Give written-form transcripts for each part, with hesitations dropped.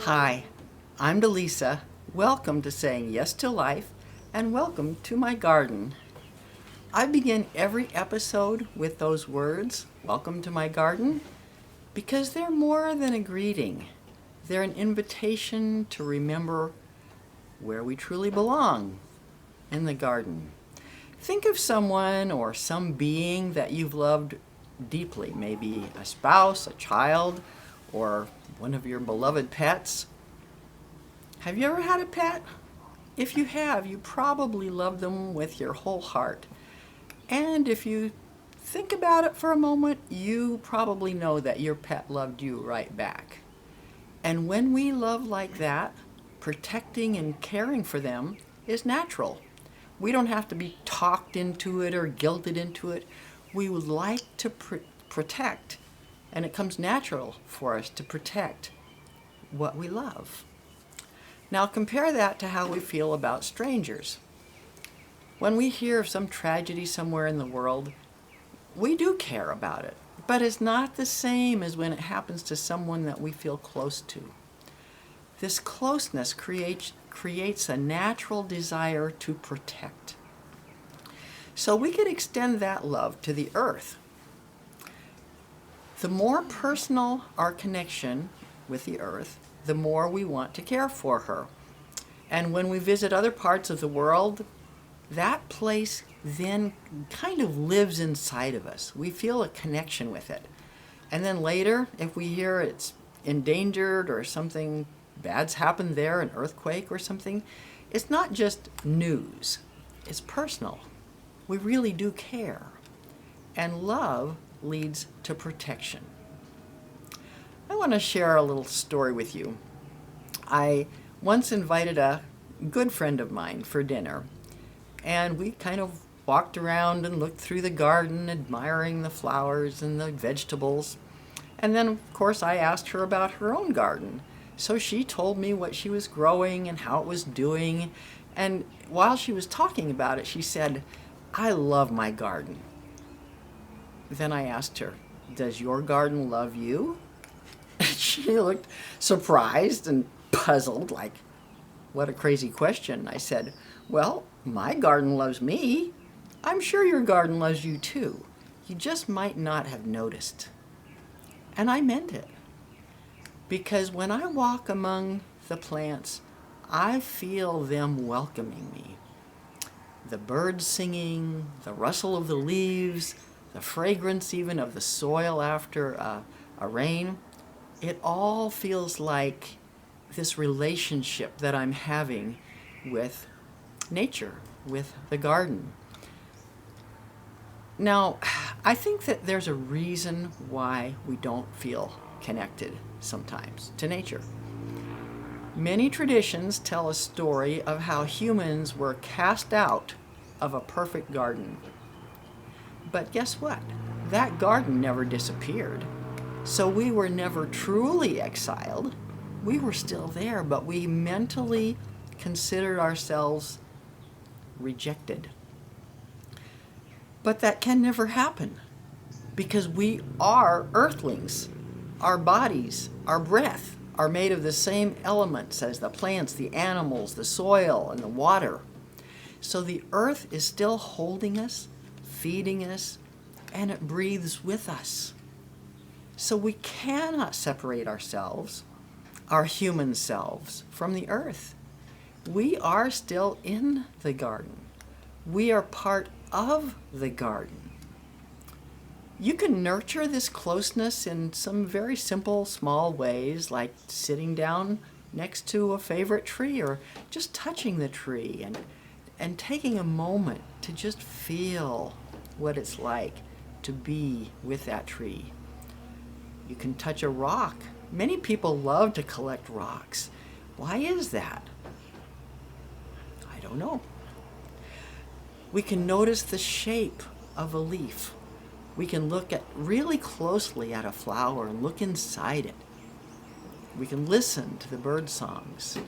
Hi, I'm Delisa. Welcome to Saying Yes to Life and welcome to my garden. I begin every episode with those words, welcome to my garden, because they're more than a greeting. They're an invitation to remember where we truly belong, in the garden. Think of someone or some being that you've loved deeply, maybe a spouse, a child, or one of your beloved pets. Have you ever had a pet? If you have, you probably love them with your whole heart. And if you think about it for a moment, you probably know that your pet loved you right back. And when we love like that, protecting and caring for them is natural. We don't have to be talked into it or guilted into it. We would like to protect, and it comes natural for us to protect what we love. Now compare that to how we feel about strangers. When we hear of some tragedy somewhere in the world, we do care about it, but it's not the same as when it happens to someone that we feel close to. This closeness creates a natural desire to protect. So we could extend that love to the earth. The more personal our connection with the earth, the more we want to care for her. And when we visit other parts of the world, that place then kind of lives inside of us. We feel a connection with it. And then later, if we hear it's endangered or something bad's happened there, an earthquake or something, it's not just news, it's personal. We really do care. And love leads to protection. I want to share a little story with you. I once invited a good friend of mine for dinner, and we kind of walked around and looked through the garden, admiring the flowers and the vegetables. And then, of course, I asked her about her own garden. So she told me what she was growing and how it was doing. And while she was talking about it, she said, "I love my garden." Then I asked her, "Does your garden love you?" She looked surprised and puzzled, like, what a crazy question. I said, "Well, my garden loves me. I'm sure your garden loves you too. You just might not have noticed." And I meant it. Because when I walk among the plants, I feel them welcoming me. The birds singing, the rustle of the leaves, the fragrance even of the soil after a rain, it all feels like this relationship that I'm having with nature, with the garden. Now, I think that there's a reason why we don't feel connected sometimes to nature. Many traditions tell a story of how humans were cast out of a perfect garden. But guess what? That garden never disappeared. So we were never truly exiled. We were still there, but we mentally considered ourselves rejected. But that can never happen because we are earthlings. Our bodies, our breath are made of the same elements as the plants, the animals, the soil, and the water. So the earth is still holding us, feeding us, and it breathes with us. So we cannot separate ourselves, our human selves, from the earth. We are still in the garden. We are part of the garden. You can nurture this closeness in some very simple, small ways, like sitting down next to a favorite tree or just touching the tree and taking a moment to just feel what it's like to be with that tree. You can touch a rock. Many people love to collect rocks. Why is that? I don't know. We can notice the shape of a leaf. We can look really closely at a flower and look inside it. We can listen to the bird songs.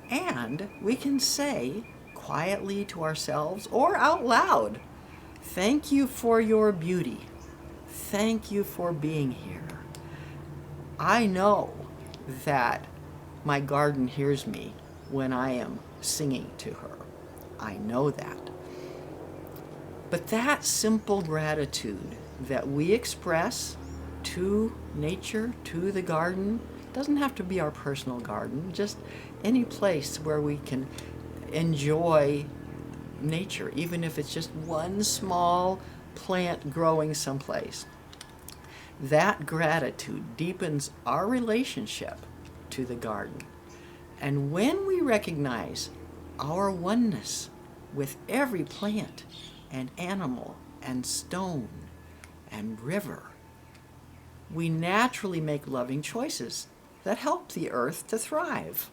And we can say quietly to ourselves or out loud, "Thank you for your beauty. Thank you for being here. I know that my garden hears me when I am singing to her. I know that. But that simple gratitude that we express to nature, to the garden, doesn't have to be our personal garden, just any place where we can enjoy nature, even if it's just one small plant growing someplace. That gratitude deepens our relationship to the garden. And when we recognize our oneness with every plant and animal and stone and river, we naturally make loving choices that help the earth to thrive.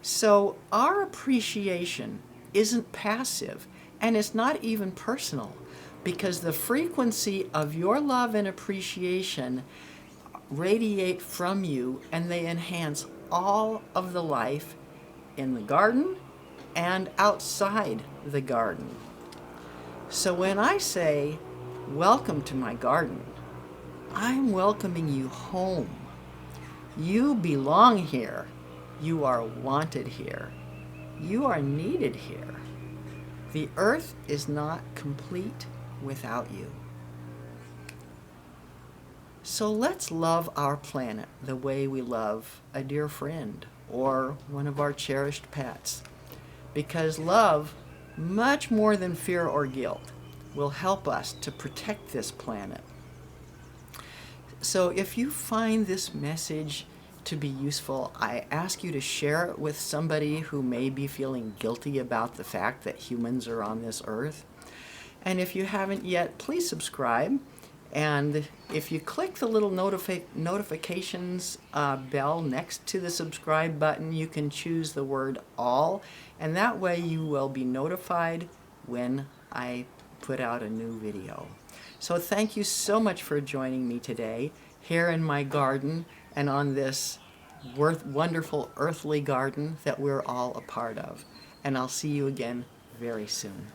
So our appreciation isn't passive, and it's not even personal, because the frequency of your love and appreciation radiate from you, and they enhance all of the life in the garden and outside the garden. So when I say, welcome to my garden, I'm welcoming you home. You belong here. You are wanted here. You are needed here. The earth is not complete without you. So let's love our planet the way we love a dear friend or one of our cherished pets. Because love, much more than fear or guilt, will help us to protect this planet. So if you find this message to be useful, I ask you to share it with somebody who may be feeling guilty about the fact that humans are on this earth. And if you haven't yet, please subscribe. And if you click the little notifications bell next to the subscribe button, you can choose the word all, and that way you will be notified when I put out a new video. So thank you so much for joining me today here in my garden and on this wonderful earthly garden that we're all a part of. And I'll see you again very soon.